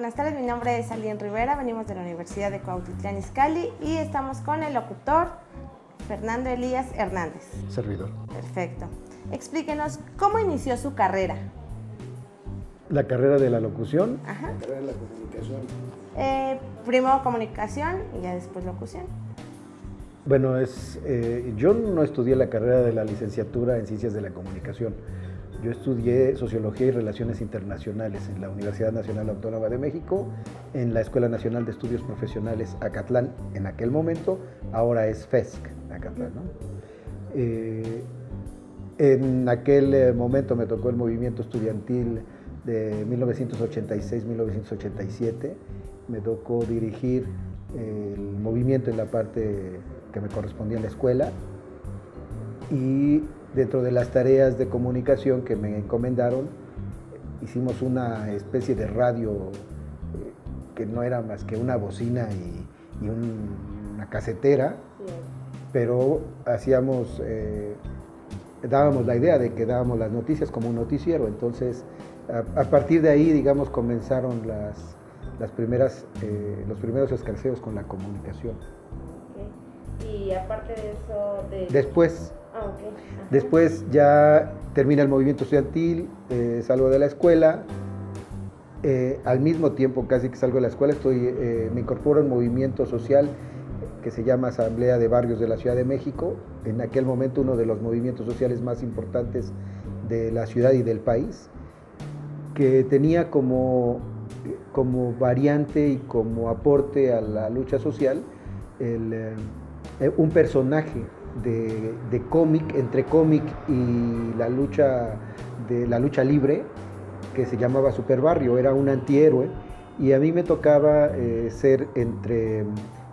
buenas tardes. Mi nombre es Alien Rivera, venimos de la Universidad de Cuautitlán Izcalli y estamos con el locutor Fernando Elías Hernández. Servidor. Perfecto. Explíquenos cómo inició su carrera. La carrera de la locución. Ajá. La carrera de la comunicación. Primero comunicación y ya después locución. Bueno, yo no estudié la carrera de la licenciatura en Ciencias de la Comunicación. Yo estudié Sociología y Relaciones Internacionales en la Universidad Nacional Autónoma de México, en la Escuela Nacional de Estudios Profesionales Acatlán, en aquel momento, ahora es FESC, Acatlán, ¿no? En aquel momento me tocó el movimiento estudiantil de 1986-1987, me tocó dirigir el movimiento en la parte que me correspondía en la escuela y dentro de las tareas de comunicación que me encomendaron, hicimos una especie de radio que no era más que una bocina y una casetera, pero dábamos la idea de que dábamos las noticias como un noticiero. Entonces, a partir de ahí, digamos, comenzaron los primeros escarceos con la comunicación. Okay. Y aparte de eso... Después... Okay. Después ya termina el movimiento estudiantil, salgo de la escuela, al mismo tiempo casi que salgo de la escuela me incorporo a un movimiento social que se llama Asamblea de Barrios de la Ciudad de México, en aquel momento uno de los movimientos sociales más importantes de la ciudad y del país, que tenía como variante y como aporte a la lucha social un personaje de cómic, entre cómic y la lucha libre, que se llamaba Superbarrio. Era un antihéroe y a mí me tocaba ser entre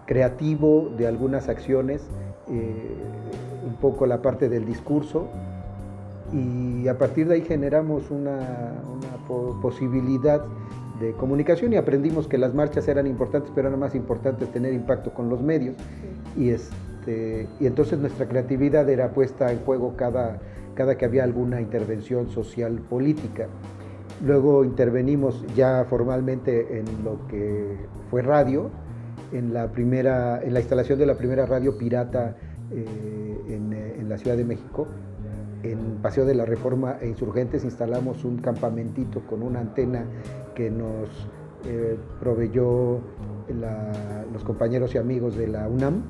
creativo de algunas acciones, un poco la parte del discurso, y a partir de ahí generamos una posibilidad de comunicación y aprendimos que las marchas eran importantes, pero era más importante tener impacto con los medios. Sí. Y entonces nuestra creatividad era puesta en juego cada que había alguna intervención social política. Luego intervenimos ya formalmente en lo que fue radio, en la instalación de la primera radio pirata en la Ciudad de México. En Paseo de la Reforma e Insurgentes instalamos un campamentito con una antena que nos proveyó los compañeros y amigos de la UNAM,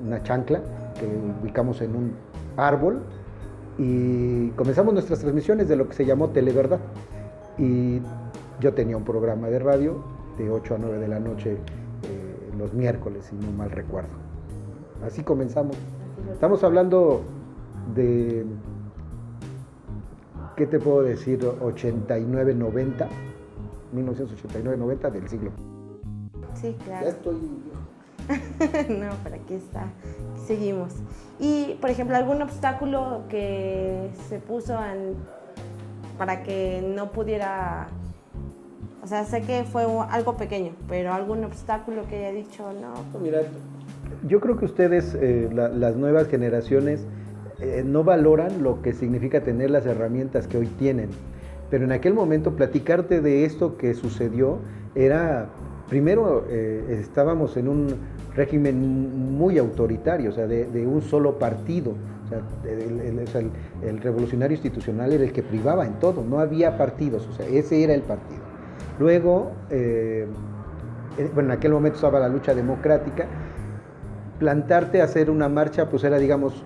una chancla que ubicamos en un árbol, y comenzamos nuestras transmisiones de lo que se llamó Televerdad. Y yo tenía un programa de radio de 8 a 9 de la noche los miércoles, si no mal recuerdo. Así comenzamos. Estamos hablando de, ¿qué te puedo decir? 89-90, 1989-90 del siglo. Sí, claro. Ya estoy... No, pero aquí está, aquí seguimos. Y, por ejemplo, ¿algún obstáculo que se puso para que no pudiera, o sea, sé que fue algo pequeño, pero algún obstáculo que haya dicho, no? Mira, yo creo que ustedes, las nuevas generaciones, no valoran lo que significa tener las herramientas que hoy tienen, pero en aquel momento platicarte de esto que sucedió era... Primero, estábamos en un régimen muy autoritario, o sea, de un solo partido. O sea, el revolucionario institucional era el que privaba en todo, no había partidos, o sea, ese era el partido. Luego, en aquel momento estaba la lucha democrática. Plantarte a hacer una marcha, pues era, digamos,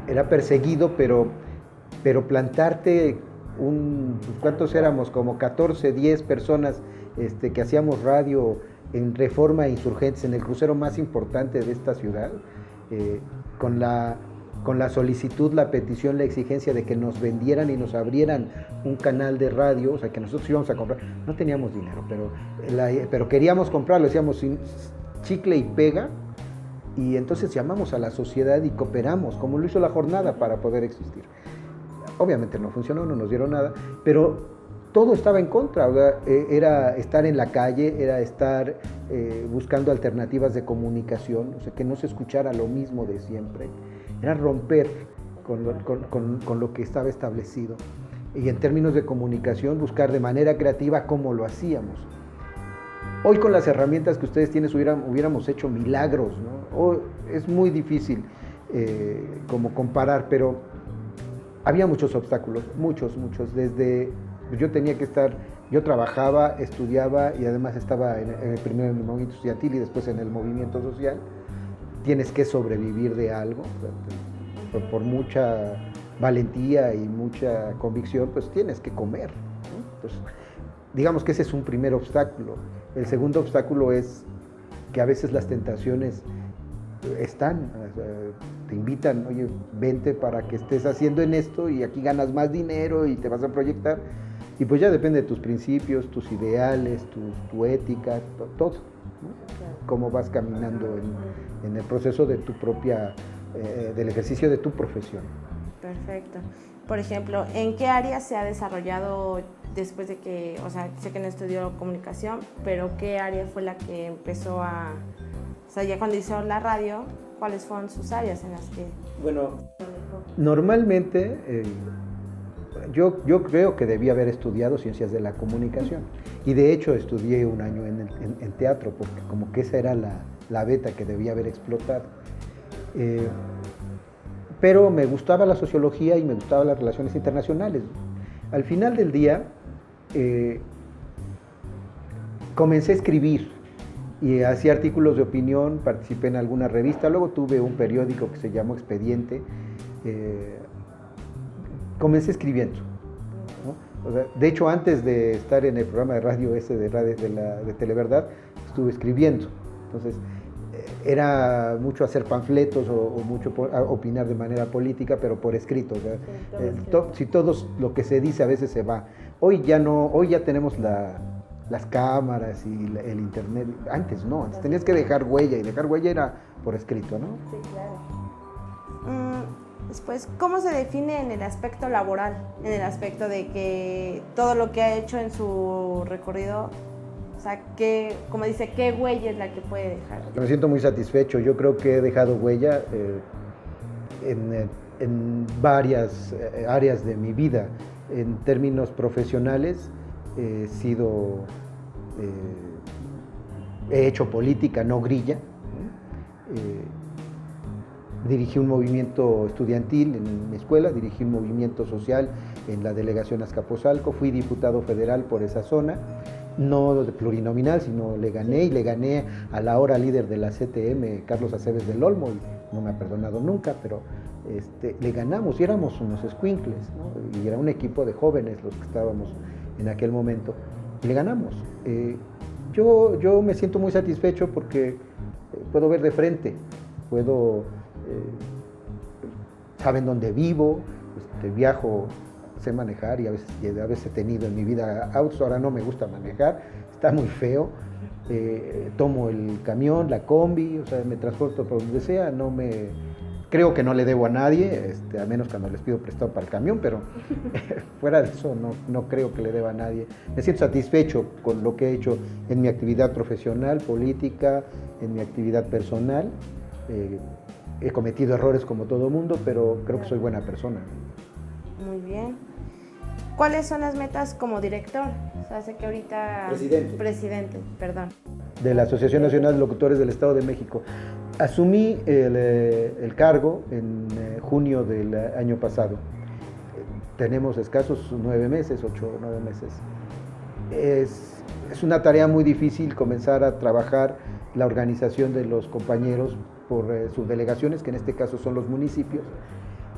era perseguido, pero plantarte, ¿cuántos éramos? Como 14, 10 personas que hacíamos radio en Reforma e Insurgentes, en el crucero más importante de esta ciudad, con la solicitud, la petición, la exigencia de que nos vendieran y nos abrieran un canal de radio, o sea, que nosotros íbamos a comprar. No teníamos dinero, pero queríamos comprarlo, decíamos chicle y pega, y entonces llamamos a la sociedad y cooperamos, como lo hizo La Jornada, para poder existir. Obviamente no funcionó, no nos dieron nada, pero todo estaba en contra. O sea, era estar en la calle, era estar buscando alternativas de comunicación, o sea, que no se escuchara lo mismo de siempre, era romper con lo que estaba establecido. Y en términos de comunicación, buscar de manera creativa cómo lo hacíamos. Hoy con las herramientas que ustedes tienen hubiéramos hecho milagros, ¿no? Hoy es muy difícil como comparar, pero había muchos obstáculos, muchos. Yo trabajaba, estudiaba y además estaba primero en el movimiento estudiantil y después en el movimiento social. Tienes que sobrevivir de algo, por mucha valentía y mucha convicción, pues tienes que comer, ¿no? Entonces, digamos que ese es un primer obstáculo. El segundo obstáculo es que a veces las tentaciones están, o sea, te invitan, oye, vente para que estés haciendo en esto y aquí ganas más dinero y te vas a proyectar. Y pues ya depende de tus principios, tus ideales, tu ética, todo, ¿no? Cómo vas caminando en el proceso de tu propia, del ejercicio de tu profesión. Perfecto. Por ejemplo, ¿en qué área se ha desarrollado después de que, o sea, sé que no estudió comunicación, pero qué área fue la que empezó o sea, ya cuando hizo la radio, cuáles fueron sus áreas en las que... Bueno, normalmente yo creo que debía haber estudiado ciencias de la comunicación y de hecho estudié un año en teatro porque como que esa era la beta que debía haber explotado. Pero me gustaba la sociología y me gustaban las relaciones internacionales. Al final del día comencé a escribir y hacía artículos de opinión, participé en alguna revista, luego tuve un periódico que se llamó Expediente. Comencé escribiendo, ¿no? O sea, de hecho, antes de estar en el programa de radio ese de Televerdad, estuve escribiendo. Entonces, era mucho hacer panfletos o mucho opinar de manera política, pero por escrito. O sea, si todo lo que se dice a veces se va. Hoy ya tenemos las cámaras y el internet. Antes no, antes tenías que dejar huella y dejar huella era por escrito, ¿no? Sí, claro. Después, ¿cómo se define en el aspecto laboral? En el aspecto de que todo lo que ha hecho en su recorrido, o sea, como dice, ¿qué huella es la que puede dejar? Me siento muy satisfecho. Yo creo que he dejado huella en varias áreas de mi vida. En términos profesionales, he hecho política, no grilla. Dirigí un movimiento estudiantil en mi escuela, dirigí un movimiento social en la delegación Azcapotzalco, fui diputado federal por esa zona, no de plurinominal, sino le gané a la ahora líder de la CTM, Carlos Aceves del Olmo, y no me ha perdonado nunca, pero le ganamos y éramos unos escuincles, ¿no? Y era un equipo de jóvenes los que estábamos en aquel momento, y le ganamos. Yo me siento muy satisfecho porque puedo ver de frente, saben dónde vivo, viajo, sé manejar y a veces he tenido en mi vida autos, ahora no me gusta manejar, está muy feo, tomo el camión, la combi, o sea, me transporto por donde sea, creo que no le debo a nadie, a menos cuando les pido prestado para el camión, pero fuera de eso no creo que le deba a nadie. Me siento satisfecho con lo que he hecho en mi actividad profesional, política, en mi actividad personal. He cometido errores como todo mundo, pero creo que soy buena persona. Muy bien. ¿Cuáles son las metas como director? O sea, sé que ahorita... Presidente, perdón. De la Asociación Nacional de Locutores del Estado de México. Asumí el cargo en junio del año pasado. Tenemos escasos 9 meses, 8 o 9 meses. Es una tarea muy difícil comenzar a trabajar la organización de los compañeros por subdelegaciones, que en este caso son los municipios,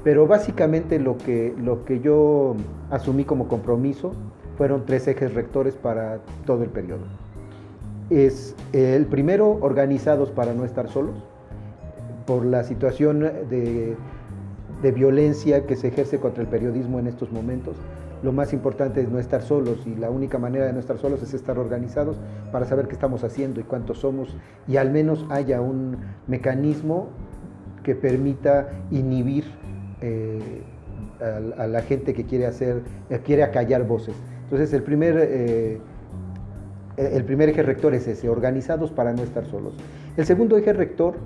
pero básicamente lo que yo asumí como compromiso fueron 3 ejes rectores para todo el periodo. Es el primero, organizados para no estar solos, por la situación de violencia que se ejerce contra el periodismo en estos momentos. Lo más importante es no estar solos y la única manera de no estar solos es estar organizados para saber qué estamos haciendo y cuántos somos y al menos haya un mecanismo que permita inhibir a la gente que quiere acallar voces. Entonces el primer eje rector es ese, organizados para no estar solos. El segundo eje rector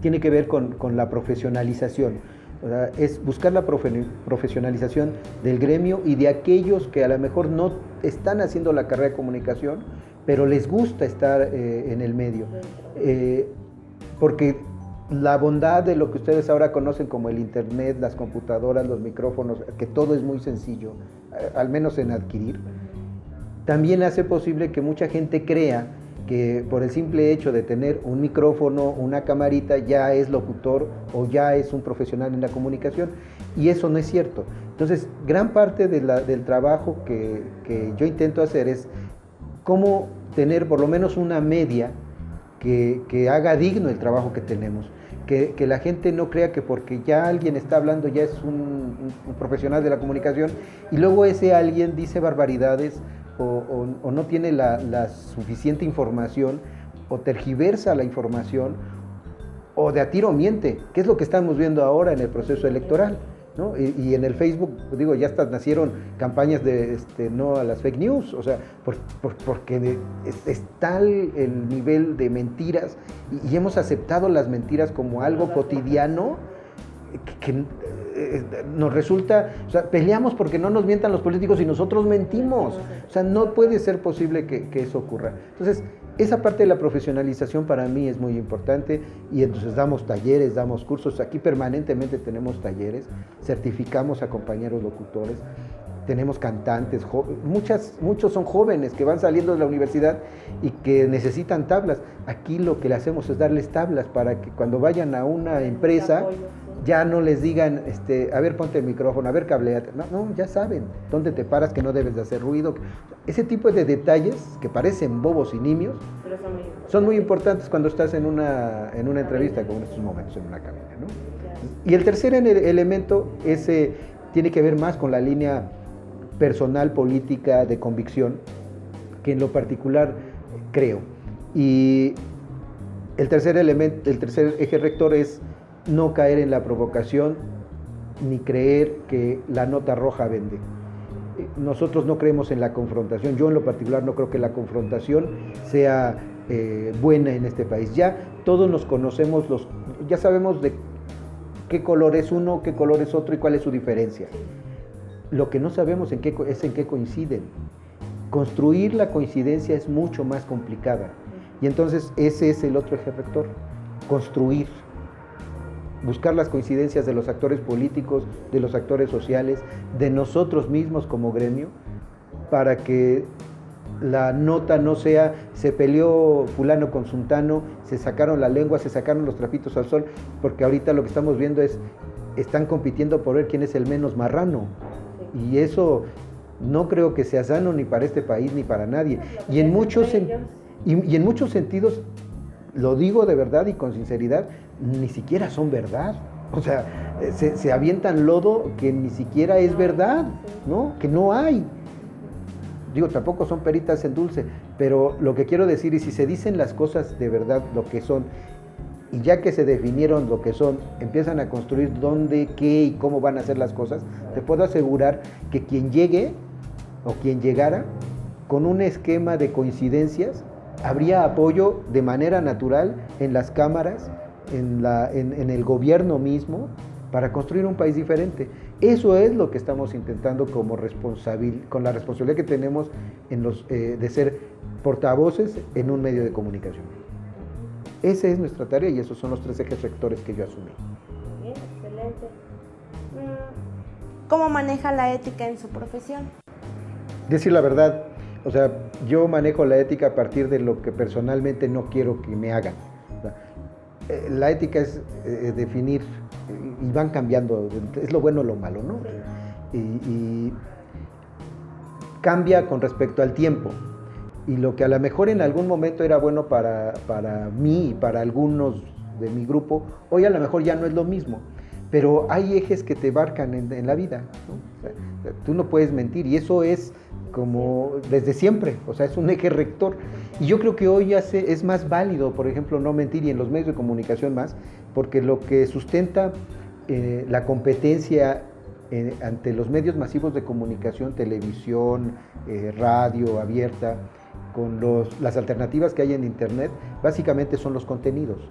tiene que ver con la profesionalización. O sea, es buscar la profesionalización del gremio y de aquellos que a lo mejor no están haciendo la carrera de comunicación, pero les gusta estar en el medio. Porque la bondad de lo que ustedes ahora conocen como el internet, las computadoras, los micrófonos, que todo es muy sencillo, al menos en adquirir, también hace posible que mucha gente crea que por el simple hecho de tener un micrófono, una camarita, ya es locutor o ya es un profesional en la comunicación, y eso no es cierto. Entonces, gran parte del trabajo que yo intento hacer es cómo tener por lo menos una media que haga digno el trabajo que tenemos. Que la gente no crea que porque ya alguien está hablando ya es un profesional de la comunicación, y luego ese alguien dice barbaridades o no tiene la suficiente información, o tergiversa la información, o de a tiro miente, que es lo que estamos viendo ahora en el proceso electoral, ¿no? Y en el Facebook, digo, ya hasta nacieron campañas de no a las fake news, o sea, porque es tal el nivel de mentiras, y hemos aceptado las mentiras como algo cotidiano que nos resulta, o sea, peleamos porque no nos mientan los políticos y nosotros mentimos. O sea, no puede ser posible que eso ocurra. Entonces, esa parte de la profesionalización para mí es muy importante, y entonces damos talleres, damos cursos. Aquí permanentemente tenemos talleres, certificamos a compañeros locutores, tenemos cantantes, muchos son jóvenes que van saliendo de la universidad y que necesitan tablas. Aquí lo que le hacemos es darles tablas para que cuando vayan a una empresa ya no les digan, a ver, ponte el micrófono, a ver, cableate. No, ya saben dónde te paras, que no debes de hacer ruido. Ese tipo de detalles que parecen bobos y nimios son muy importantes cuando estás en una entrevista, como en estos momentos, en una cabina, ¿no? Y el tercer elemento tiene que ver más con la línea personal, política, de convicción, que en lo particular creo. Y el tercer elemento, el tercer eje rector es no caer en la provocación ni creer que la nota roja vende. Nosotros no creemos en la confrontación. Yo en lo particular no creo que la confrontación sea buena en este país. Ya todos nos conocemos, ya sabemos de qué color es uno, qué color es otro y cuál es su diferencia. Lo que no sabemos es en qué coinciden. Construir la coincidencia es mucho más complicada. Y entonces ese es el otro eje rector, construir. Buscar las coincidencias de los actores políticos, de los actores sociales, de nosotros mismos como gremio, para que la nota no sea, se peleó fulano con sultano, se sacaron la lengua, se sacaron los trapitos al sol, porque ahorita lo que estamos viendo están compitiendo por ver quién es el menos marrano. Y eso no creo que sea sano ni para este país ni para nadie. Y en muchos sentidos, lo digo de verdad y con sinceridad, ni siquiera son verdad. O sea, se avientan lodo que ni siquiera es verdad, ¿no? Que no hay. Digo, tampoco son peritas en dulce, pero lo que quiero decir es, si se dicen las cosas de verdad, lo que son, y ya que se definieron lo que son, empiezan a construir dónde, qué y cómo van a hacer las cosas, te puedo asegurar que quien llegue o quien llegara con un esquema de coincidencias, habría apoyo de manera natural en las cámaras, en el gobierno mismo, para construir un país diferente. Eso es lo que estamos intentando con la responsabilidad que tenemos de ser portavoces en un medio de comunicación. Esa es nuestra tarea y esos son los 3 ejes rectores que yo asumí. Bien, excelente. ¿Cómo maneja la ética en su profesión? Decir la verdad, o sea, yo manejo la ética a partir de lo que personalmente no quiero que me hagan. La ética es definir, y van cambiando, es lo bueno o lo malo, ¿no? Y cambia con respecto al tiempo. Y lo que a lo mejor en algún momento era bueno para mí y para algunos de mi grupo, hoy a lo mejor ya no es lo mismo. Pero hay ejes que te marcan en la vida, ¿no? O sea, tú no puedes mentir, y eso es como desde siempre, o sea, es un eje rector. Y yo creo que hoy es más válido, por ejemplo, no mentir, y en los medios de comunicación más, porque lo que sustenta la competencia ante los medios masivos de comunicación, televisión, radio abierta, con las alternativas que hay en internet, básicamente son los contenidos.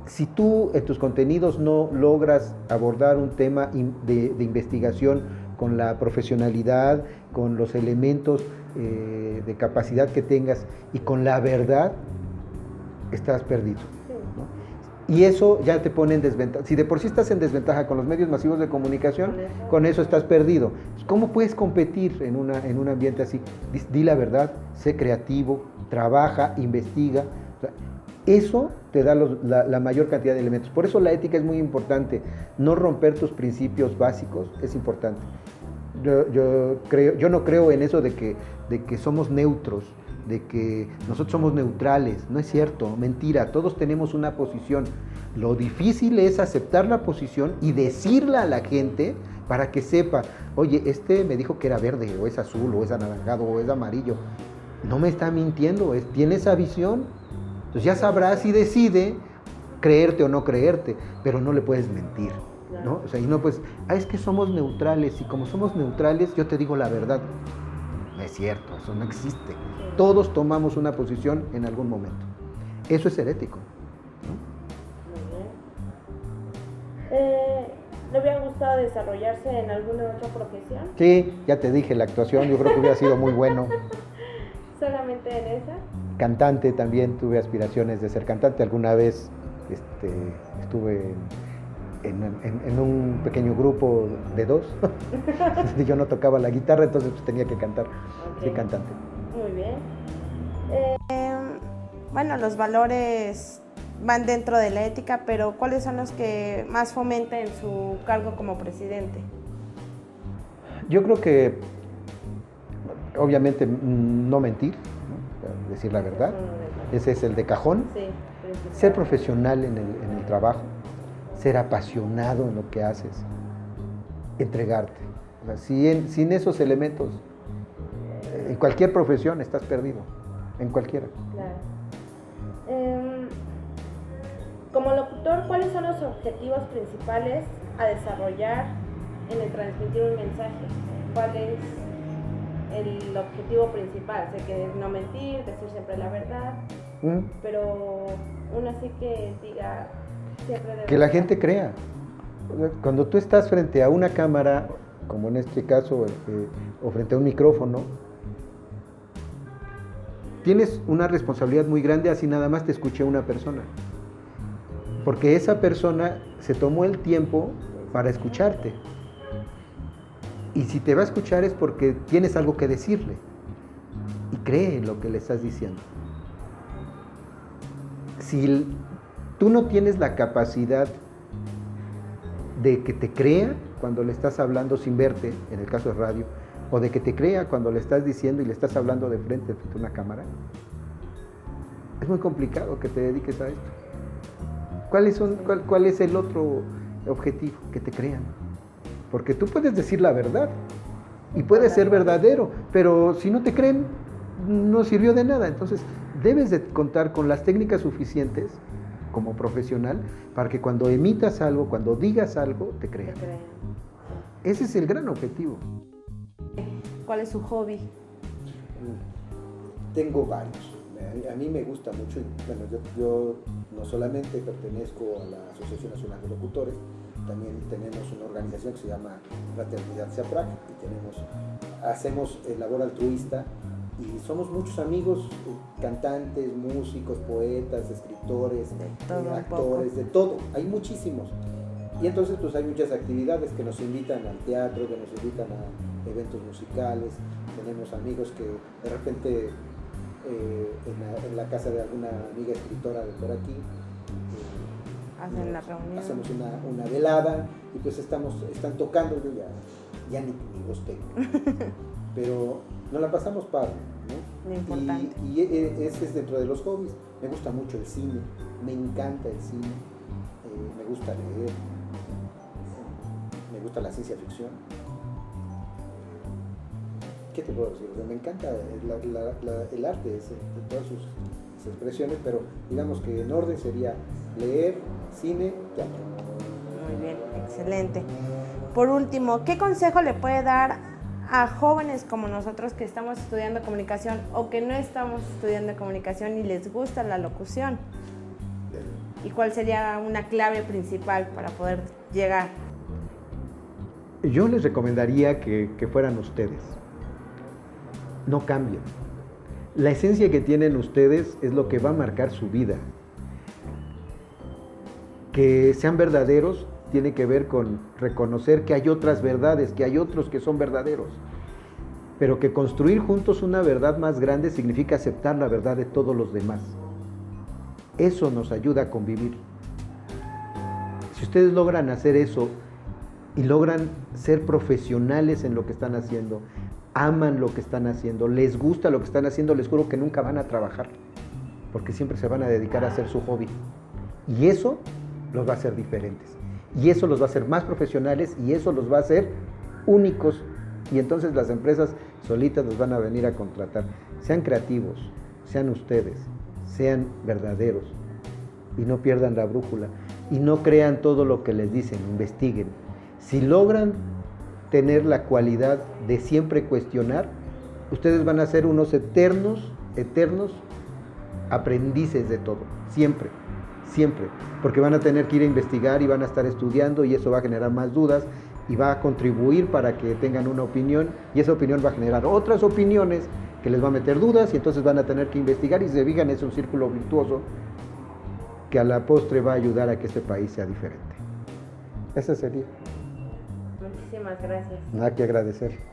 Si tú en tus contenidos no logras abordar un tema de investigación con la profesionalidad, con los elementos de capacidad que tengas y con la verdad, estás perdido, ¿no? Y eso ya te pone en desventaja. Si de por sí estás en desventaja con los medios masivos de comunicación, con eso estás perdido. ¿Cómo puedes competir en un ambiente así? Di la verdad, sé creativo, trabaja, investiga. O sea, eso te da la mayor cantidad de elementos. Por eso la ética es muy importante. No romper tus principios básicos es importante. Yo no creo en eso de que somos neutros, de que nosotros somos neutrales. No es cierto, mentira. Todos tenemos una posición. Lo difícil es aceptar la posición y decirla a la gente para que sepa, oye, este me dijo que era verde, o es azul, o es anaranjado, o es amarillo. No me está mintiendo, tiene esa visión. Entonces ya sabrás si decide creerte o no creerte, pero no le puedes mentir, ¿no? O sea, y no pues, es que somos neutrales, y como somos neutrales, yo te digo la verdad. No es cierto, eso no existe. Todos tomamos una posición en algún momento. Eso es ser ético, ¿no? ¿Le hubiera gustado desarrollarse en alguna otra profesión? Sí, ya te dije, la actuación yo creo que hubiera sido muy bueno. ¿Solamente en esa? Cantante también, tuve aspiraciones de ser cantante. Alguna vez estuve en un pequeño grupo de 2. Yo no tocaba la guitarra, entonces pues tenía que cantar. Okay. Soy cantante. Muy bien. Bueno, los valores van dentro de la ética, pero ¿cuáles son los que más fomenta en su cargo como presidente? Yo creo que, obviamente, no mentir, ¿no? Decir la verdad. Ese es el de cajón. Sí, ser profesional en el trabajo, ser apasionado en lo que haces, entregarte. O sea, sin esos elementos, en cualquier profesión estás perdido, en cualquiera. Claro. Como locutor, ¿cuáles son los objetivos principales a desarrollar en el transmitir un mensaje? ¿Cuál es el objetivo principal? Sé que es no mentir, decir siempre la verdad, pero uno así que diga siempre de que la gente crea. Cuando tú estás frente a una cámara, como en este caso, o frente a un micrófono, tienes una responsabilidad muy grande, así nada más te escuche una persona. Porque esa persona se tomó el tiempo para escucharte. Y si te va a escuchar es porque tienes algo que decirle. Y cree en lo que le estás diciendo. Si tú no tienes la capacidad de que te crea cuando le estás hablando sin verte, en el caso de radio, o de que te crea cuando le estás diciendo y le estás hablando de frente a una cámara, es muy complicado que te dediques a esto. ¿Cuál es el otro objetivo? Que te crean. Porque tú puedes decir la verdad y puedes ser verdadero, pero si no te creen, no sirvió de nada. Entonces, debes de contar con las técnicas suficientes como profesional para que cuando emitas algo, cuando digas algo, te crean. Ese es el gran objetivo. ¿Cuál es su hobby? Tengo varios. A mí me gusta mucho, bueno, yo no solamente pertenezco a la Asociación Nacional de Locutores, también tenemos una organización que se llama Fraternidad SEAPRAC y hacemos labor altruista y somos muchos amigos, cantantes, músicos, poetas, escritores, actores, de todo, hay muchísimos. Y entonces pues hay muchas actividades que nos invitan al teatro, que nos invitan a eventos musicales, tenemos amigos que de repente en la casa de alguna amiga escritora de por aquí hacen la reunión, hacemos una velada y pues están tocando, yo ya ni los tengo, pero nos la pasamos padre, ¿no? Importante. Y ese es dentro de los hobbies. Me gusta mucho el cine, me encanta el cine, me gusta leer, me gusta la ciencia ficción. ¿Qué te puedo decir? O sea, me encanta el arte de todas sus expresiones, pero digamos que en orden sería leer, cine, teatro. Muy bien, excelente. Por último, ¿qué consejo le puede dar a jóvenes como nosotros que estamos estudiando comunicación o que no estamos estudiando comunicación y les gusta la locución? ¿Y cuál sería una clave principal para poder llegar? Yo les recomendaría que fueran ustedes. No cambien. La esencia que tienen ustedes es lo que va a marcar su vida. Que sean verdaderos tiene que ver con reconocer que hay otras verdades, que hay otros que son verdaderos. Pero que construir juntos una verdad más grande significa aceptar la verdad de todos los demás. Eso nos ayuda a convivir. Si ustedes logran hacer eso y logran ser profesionales en lo que están haciendo, aman lo que están haciendo, les gusta lo que están haciendo, les juro que nunca van a trabajar, porque siempre se van a dedicar a hacer su hobby. Y eso los va a hacer diferentes. Y eso los va a hacer más profesionales y eso los va a hacer únicos. Y entonces las empresas solitas los van a venir a contratar. Sean creativos, sean ustedes, sean verdaderos y no pierdan la brújula. Y no crean todo lo que les dicen, investiguen. Si logran tener la cualidad de siempre cuestionar, ustedes van a ser unos eternos aprendices de todo, siempre, porque van a tener que ir a investigar y van a estar estudiando y eso va a generar más dudas y va a contribuir para que tengan una opinión y esa opinión va a generar otras opiniones que les va a meter dudas y entonces van a tener que investigar y si se fijan es un círculo virtuoso que a la postre va a ayudar a que este país sea diferente. Esa sería. Muchísimas gracias. Nada que agradecer.